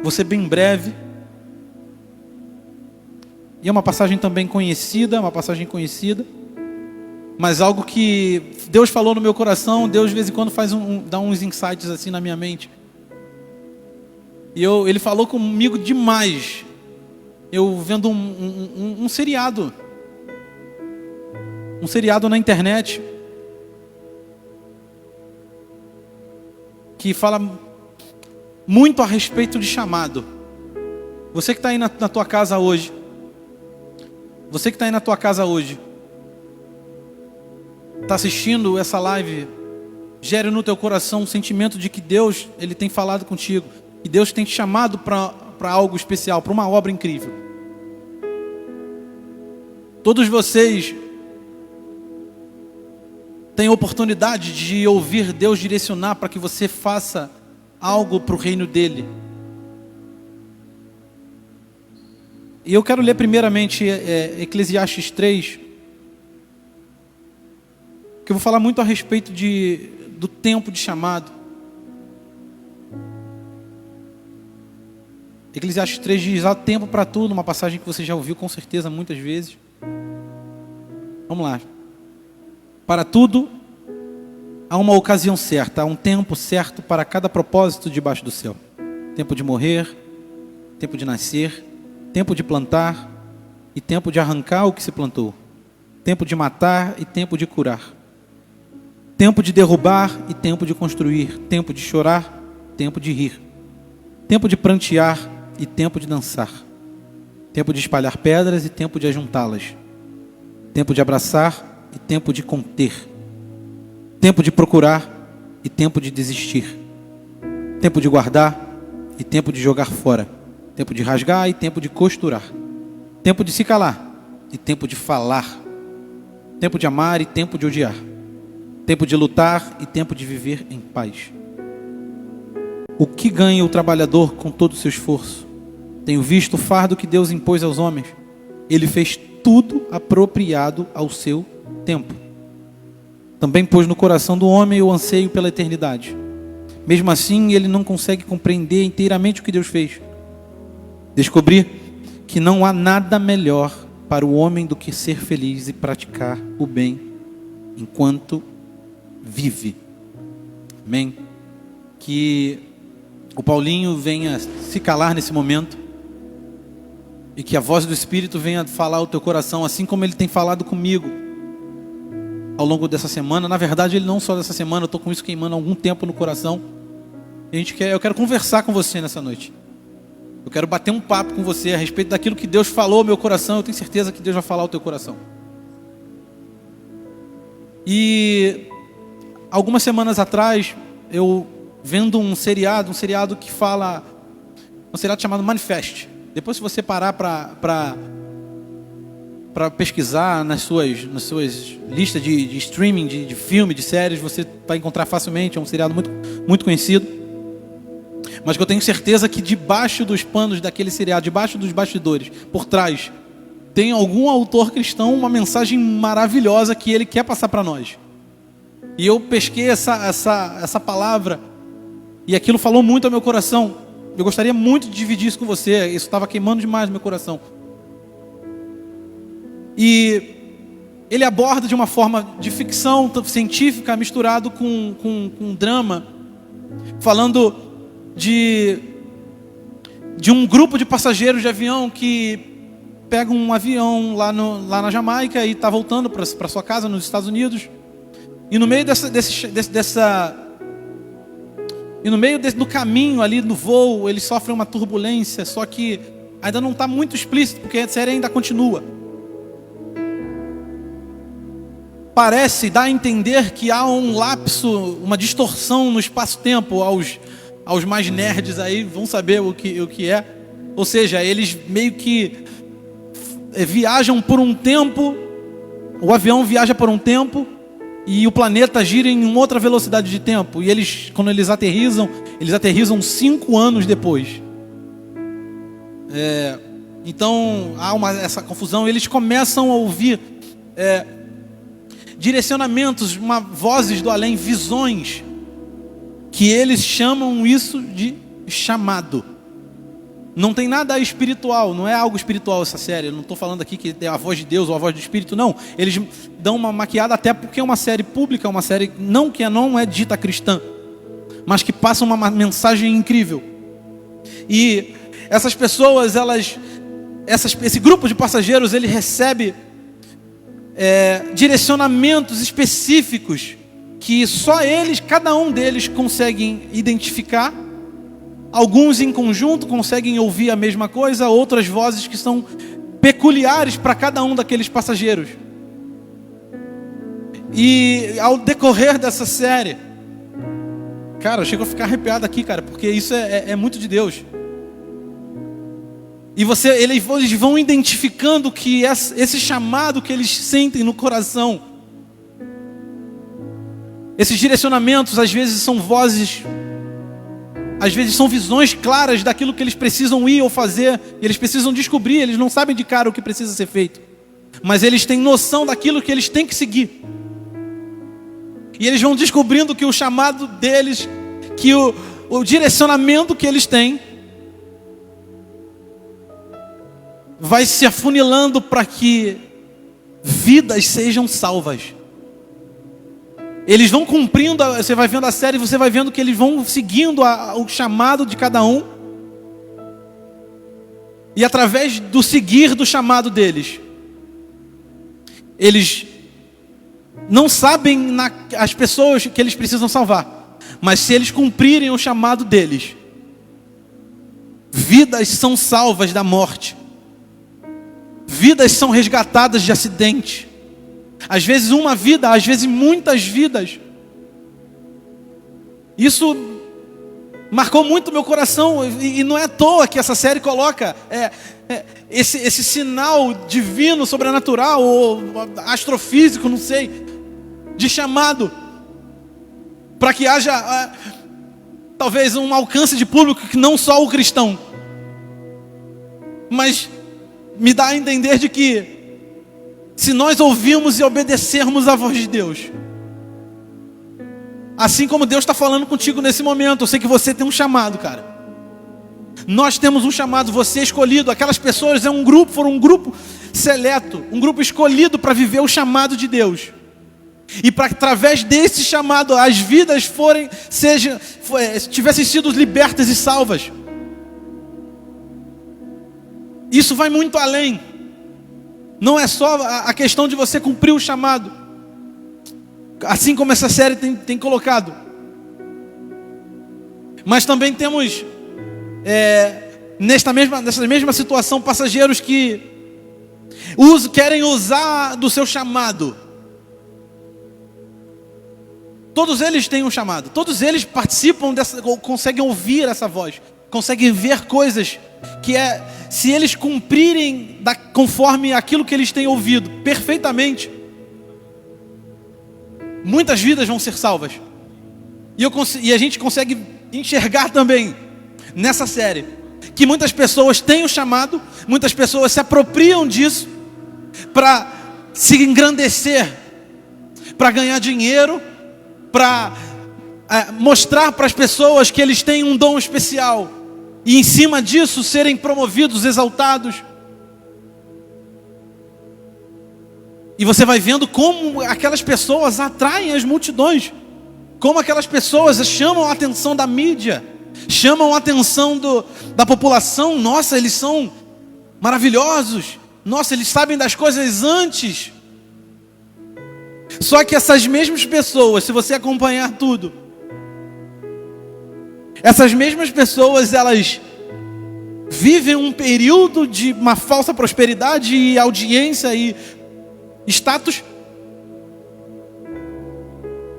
Vou ser bem breve. E é uma passagem também conhecida, mas algo que Deus falou no meu coração. Deus de vez em quando dá uns insights assim na minha mente. E ele falou comigo demais. Eu vendo um seriado na internet, que fala muito a respeito de chamado. Você que está aí na tua casa hoje, está assistindo essa live, gere no teu coração um sentimento de que Deus, Ele tem falado contigo, que Deus tem te chamado para algo especial, para uma obra incrível. Todos vocês têm oportunidade de ouvir Deus direcionar para que você faça algo para o reino dEle. E eu quero ler primeiramente Eclesiastes 3, que eu vou falar muito a respeito do tempo de chamado. Eclesiastes 3 diz: há tempo para tudo, uma passagem que você já ouviu com certeza muitas vezes. Vamos lá. Para tudo há uma ocasião certa, há um tempo certo para cada propósito debaixo do céu. Tempo de morrer, tempo de nascer, tempo de plantar e tempo de arrancar o que se plantou. Tempo de matar e tempo de curar. Tempo de derrubar e tempo de construir. Tempo de chorar, tempo de rir. Tempo de prantear e tempo de dançar. Tempo de espalhar pedras e tempo de ajuntá-las. Tempo de abraçar e tempo de conter. Tempo de procurar e tempo de desistir. Tempo de guardar e tempo de jogar fora. Tempo de rasgar e tempo de costurar. Tempo de se calar e tempo de falar. Tempo de amar e tempo de odiar. Tempo de lutar e tempo de viver em paz. O que ganha o trabalhador com todo o seu esforço? Tenho visto o fardo que Deus impôs aos homens. Ele fez tudo apropriado ao seu tempo. Também pôs no coração do homem o anseio pela eternidade. Mesmo assim, ele não consegue compreender inteiramente o que Deus fez. Descobri que não há nada melhor para o homem do que ser feliz e praticar o bem enquanto vive. Amém? Que o Paulinho venha se calar nesse momento e que a voz do Espírito venha falar ao teu coração, assim como ele tem falado comigo ao longo dessa semana. Na verdade, ele não só dessa semana, eu estou com isso queimando há algum tempo no coração. Eu quero conversar com você nessa noite. Eu quero bater um papo com você a respeito daquilo que Deus falou ao meu coração. Eu tenho certeza que Deus vai falar ao teu coração. E algumas semanas atrás, eu vendo um seriado que fala, um seriado chamado Manifest. Depois, se você parar para pesquisar nas suas listas de streaming, de filme, de séries, você vai encontrar facilmente. É um seriado muito, muito conhecido. Mas que eu tenho certeza que debaixo dos panos daquele seriado, debaixo dos bastidores, por trás, tem algum autor cristão, uma mensagem maravilhosa que ele quer passar para nós. E eu pesquei essa palavra, e aquilo falou muito ao meu coração. Eu gostaria muito de dividir isso com você. Isso estava queimando demais no meu coração. E ele aborda de uma forma de ficção científica misturado com drama, falando de um grupo de passageiros de avião que pega um avião lá na Jamaica e está voltando para sua casa nos Estados Unidos. E no meio do caminho ali no voo, eles sofrem uma turbulência, só que ainda não está muito explícito, porque a série ainda continua. Parece dar a entender que há um lapso, uma distorção no espaço-tempo. Aos mais nerds aí vão saber o que é. Ou seja, eles meio que viajam por um tempo, o avião viaja por um tempo e o planeta gira em uma outra velocidade de tempo. E quando eles aterrissam 5 anos depois. Então há essa confusão. Eles começam a ouvir direcionamentos, vozes do além, visões, que eles chamam isso de chamado. Não tem nada espiritual, não é algo espiritual essa série. Eu não estou falando aqui que é a voz de Deus ou a voz do Espírito, não. Eles dão uma maquiada até porque é uma série pública, uma série que não é dita cristã, mas que passa uma mensagem incrível. E essas pessoas, esse grupo de passageiros, ele recebe direcionamentos específicos que só eles, cada um deles, conseguem identificar. Alguns em conjunto conseguem ouvir a mesma coisa, outras vozes que são peculiares para cada um daqueles passageiros. E ao decorrer dessa série, cara, eu chego a ficar arrepiado aqui, cara, porque isso é muito de Deus. E eles vão identificando que esse chamado que eles sentem no coração, esses direcionamentos, às vezes são vozes, às vezes são visões claras daquilo que eles precisam ir ou fazer. Eles precisam descobrir, eles não sabem de cara o que precisa ser feito, mas eles têm noção daquilo que eles têm que seguir. E eles vão descobrindo que o chamado deles, que o direcionamento que eles têm, vai se afunilando para que vidas sejam salvas. Eles vão cumprindo, você vai vendo a série, você vai vendo que eles vão seguindo o chamado de cada um. E através do seguir do chamado deles, eles não sabem as pessoas que eles precisam salvar. Mas se eles cumprirem o chamado deles, vidas são salvas da morte. Vidas são resgatadas de acidente. Às vezes uma vida, às vezes muitas vidas. Isso marcou muito meu coração. E não é à toa que essa série coloca esse sinal divino, sobrenatural, ou astrofísico, não sei, de chamado, para que haja talvez um alcance de público que não só o cristão. Mas me dá a entender de que se nós ouvirmos e obedecermos a voz de Deus, assim como Deus está falando contigo nesse momento, eu sei que você tem um chamado, cara. Nós temos um chamado, você é escolhido. Aquelas pessoas foram um grupo seleto, um grupo escolhido para viver o chamado de Deus. E para através desse chamado as vidas tivessem sido libertas e salvas. Isso vai muito além. Não é só a questão de você cumprir o chamado, assim como essa série tem colocado. Mas também temos, nessa mesma situação, passageiros que querem usar do seu chamado. Todos eles têm um chamado, todos eles participam conseguem ouvir essa voz, conseguem ver coisas que se eles cumprirem conforme aquilo que eles têm ouvido perfeitamente, muitas vidas vão ser salvas. E a gente consegue enxergar também nessa série que muitas pessoas têm o chamado, muitas pessoas se apropriam disso para se engrandecer, para ganhar dinheiro, para mostrar para as pessoas que eles têm um dom especial. E em cima disso serem promovidos, exaltados. E você vai vendo como aquelas pessoas atraem as multidões. Como aquelas pessoas chamam a atenção da mídia. Chamam a atenção da população. Nossa, eles são maravilhosos. Nossa, eles sabem das coisas antes. Só que essas mesmas pessoas, se você acompanhar tudo, essas mesmas pessoas, elas vivem um período de uma falsa prosperidade e audiência e status.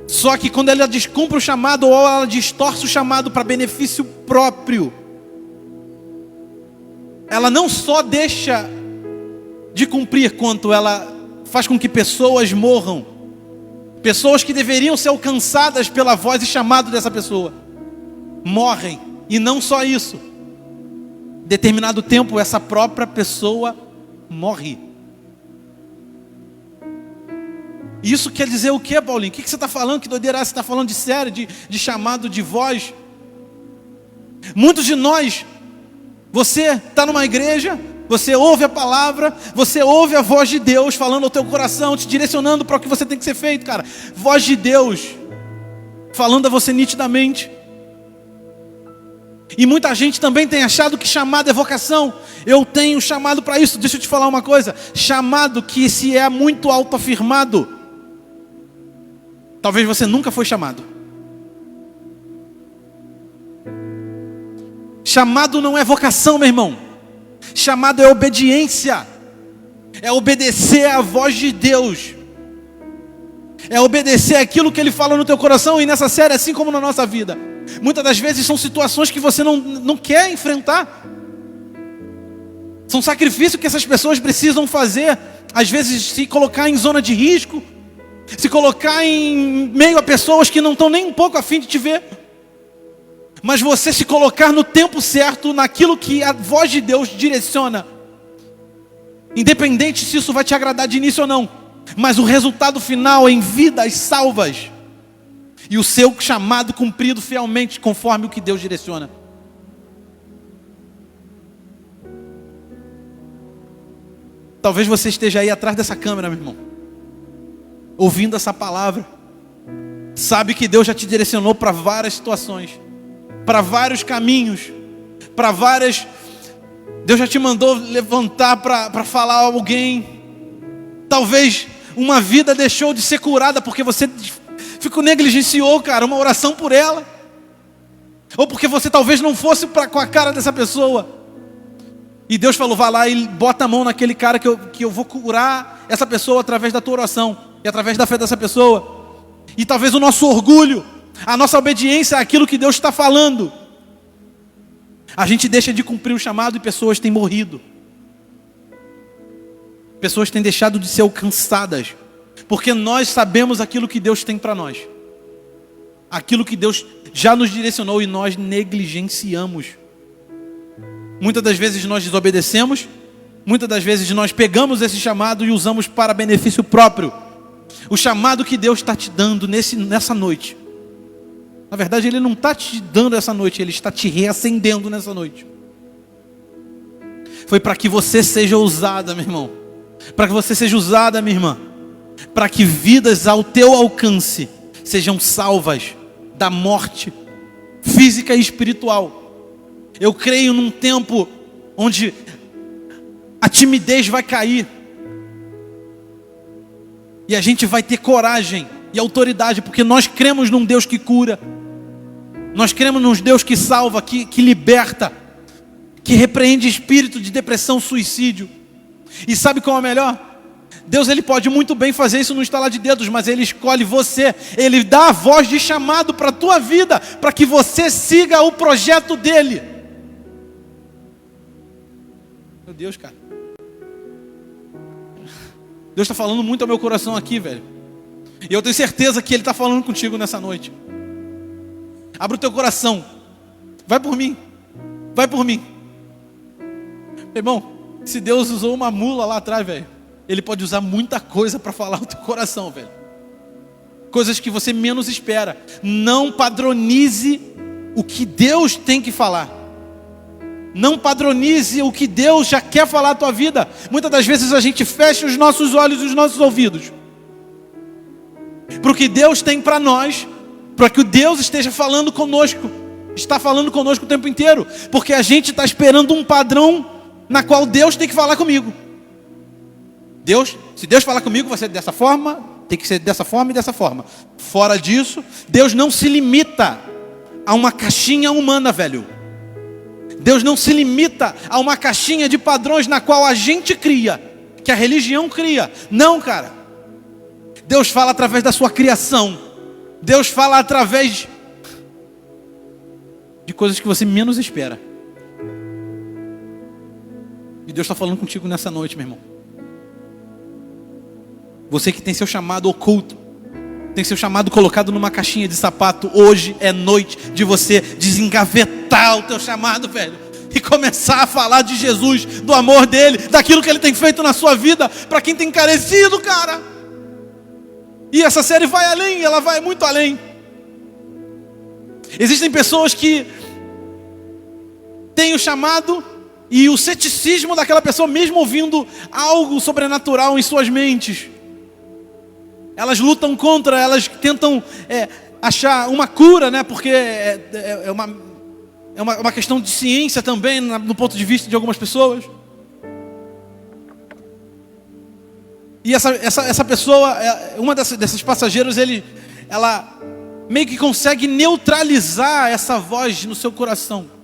Só que quando ela descumpre o chamado, ou ela distorce o chamado para benefício próprio, ela não só deixa de cumprir, quanto ela faz com que pessoas morram. Pessoas que deveriam ser alcançadas pela voz e chamado dessa pessoa morrem. E não só isso, determinado tempo essa própria pessoa morre. Isso quer dizer o que, Paulinho? O que você está falando? Que doideira, você está falando de série, de chamado, de voz? Muitos de nós Você está numa igreja, você ouve a palavra, você ouve a voz de Deus falando ao teu coração, te direcionando para o que você tem que ser feito, cara. Voz de Deus falando a você nitidamente. E muita gente também tem achado que chamado é vocação. Eu tenho chamado para isso. Deixa eu te falar uma coisa. Chamado que se é muito autoafirmado, talvez você nunca foi chamado. Chamado não é vocação, meu irmão. Chamado é obediência. É obedecer à voz de Deus. É obedecer aquilo que Ele fala no teu coração. E nessa série, assim como na nossa vida, muitas das vezes são situações que você não quer enfrentar. São sacrifícios que essas pessoas precisam fazer. Às vezes se colocar em zona de risco, se colocar em meio a pessoas que não estão nem um pouco a fim de te ver. Mas você se colocar no tempo certo, naquilo que a voz de Deus direciona. Independente se isso vai te agradar de início ou não. Mas o resultado final é em vidas salvas. E o seu chamado cumprido fielmente, conforme o que Deus direciona. Talvez você esteja aí atrás dessa câmera, meu irmão, ouvindo essa palavra. Sabe que Deus já te direcionou para várias situações, para vários caminhos, para várias... Deus já te mandou levantar para falar a alguém. Talvez uma vida deixou de ser curada porque você negligenciou, cara, uma oração por ela. Ou porque você talvez não fosse com a cara dessa pessoa. E Deus falou, vai lá e bota a mão naquele cara que eu vou curar essa pessoa através da tua oração. E através da fé dessa pessoa. E talvez o nosso orgulho, a nossa obediência àquilo que Deus está falando, a gente deixa de cumprir o chamado e pessoas têm morrido. Pessoas têm deixado de ser alcançadas. Porque nós sabemos aquilo que Deus tem para nós. Aquilo que Deus já nos direcionou e nós negligenciamos. Muitas das vezes nós desobedecemos. Muitas das vezes nós pegamos esse chamado e usamos para benefício próprio. O chamado que Deus está te dando nessa noite. Na verdade, Ele não está te dando essa noite, Ele está te reacendendo nessa noite. Foi para que você seja usada, meu irmão. Para que você seja usada, minha irmã. Para que vidas ao teu alcance sejam salvas da morte física e espiritual. Eu creio num tempo onde a timidez vai cair. E a gente vai ter coragem e autoridade, porque nós cremos num Deus que cura. Nós cremos num Deus que salva, que liberta, que repreende espírito de depressão, suicídio. E sabe qual é o melhor? Deus, Ele pode muito bem fazer isso no estalar de dedos, mas Ele escolhe você. Ele dá a voz de chamado para a tua vida, para que você siga o projeto dEle. Meu Deus, cara. Deus está falando muito ao meu coração aqui, velho. E eu tenho certeza que Ele está falando contigo nessa noite. Abre o teu coração. Vai por mim. Vai por mim. Irmão, se Deus usou uma mula lá atrás, velho, Ele pode usar muita coisa para falar ao teu coração, velho. Coisas que você menos espera. Não padronize o que Deus tem que falar. Não padronize o que Deus já quer falar à tua vida. Muitas das vezes a gente fecha os nossos olhos e os nossos ouvidos para o que Deus tem para nós, para que o Deus esteja falando conosco. Está falando conosco o tempo inteiro. Porque a gente está esperando um padrão na qual Deus tem que falar comigo. Se Deus falar comigo, vai ser dessa forma, tem que ser dessa forma e dessa forma. Fora disso, Deus não se limita a uma caixinha humana, velho. Deus não se limita a uma caixinha de padrões na qual a gente cria, que a religião cria. Não, cara. Deus fala através da sua criação. Deus fala através de coisas que você menos espera. E Deus está falando contigo nessa noite, meu irmão. Você que tem seu chamado oculto, tem seu chamado colocado numa caixinha de sapato, hoje é noite de você desengavetar o teu chamado, velho, e começar a falar de Jesus, do amor dele, daquilo que ele tem feito na sua vida, para quem tem carecido, cara. E essa série vai além, ela vai muito além. Existem pessoas que têm o chamado, E o ceticismo daquela pessoa, mesmo ouvindo algo sobrenatural em suas mentes, elas lutam contra, elas tentam achar uma cura, né? Porque é uma questão de ciência também, no ponto de vista de algumas pessoas. E essa pessoa, uma desses passageiros, ela meio que consegue neutralizar essa voz no seu coração.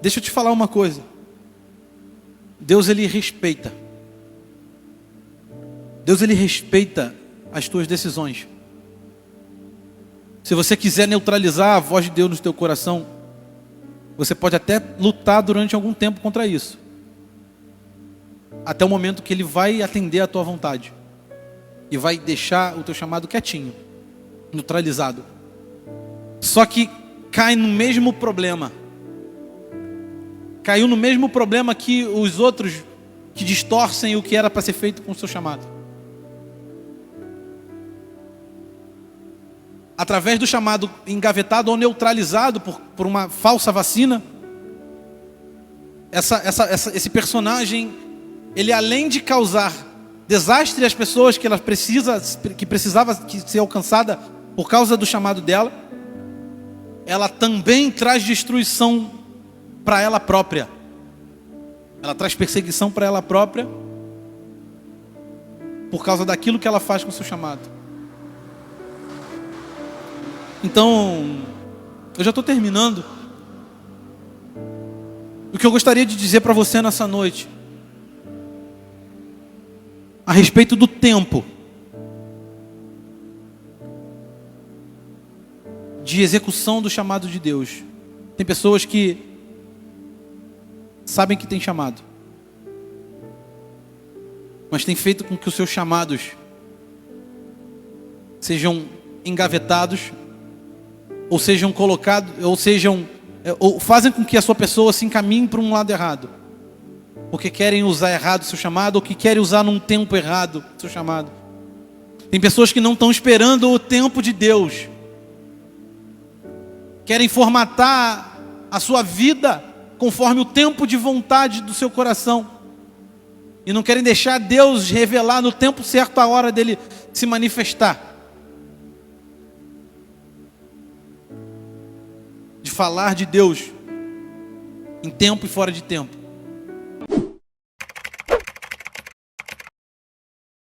Deixa eu te falar uma coisa. Deus, Ele respeita. Deus, Ele respeita as tuas decisões. Se você quiser neutralizar a voz de Deus no teu coração, você pode até lutar durante algum tempo contra isso. Até o momento que Ele vai atender a tua vontade. E vai deixar o teu chamado quietinho, neutralizado. Só que cai no mesmo problema. Caiu no mesmo problema que os outros que distorcem o que era para ser feito com o seu chamado. Através do chamado engavetado ou neutralizado por uma falsa vacina, esse personagem, ele além de causar desastre às pessoas que precisava ser alcançada por causa do chamado dela, ela também traz destruição para ela própria. Ela traz perseguição para ela própria por causa daquilo que ela faz com o seu chamado. Então, eu já estou terminando. O que eu gostaria de dizer para você nessa noite, a respeito do tempo de execução do chamado de Deus. Tem pessoas que sabem que tem chamado, mas tem feito com que os seus chamados sejam engavetados, ou sejam colocados, ou fazem com que a sua pessoa se encaminhe para um lado errado, porque querem usar errado o seu chamado, ou que querem usar num tempo errado o seu chamado. Tem pessoas que não estão esperando o tempo de Deus, querem formatar a sua vida conforme o tempo de vontade do seu coração, e não querem deixar Deus revelar no tempo certo a hora dele se manifestar, de falar de Deus em tempo e fora de tempo.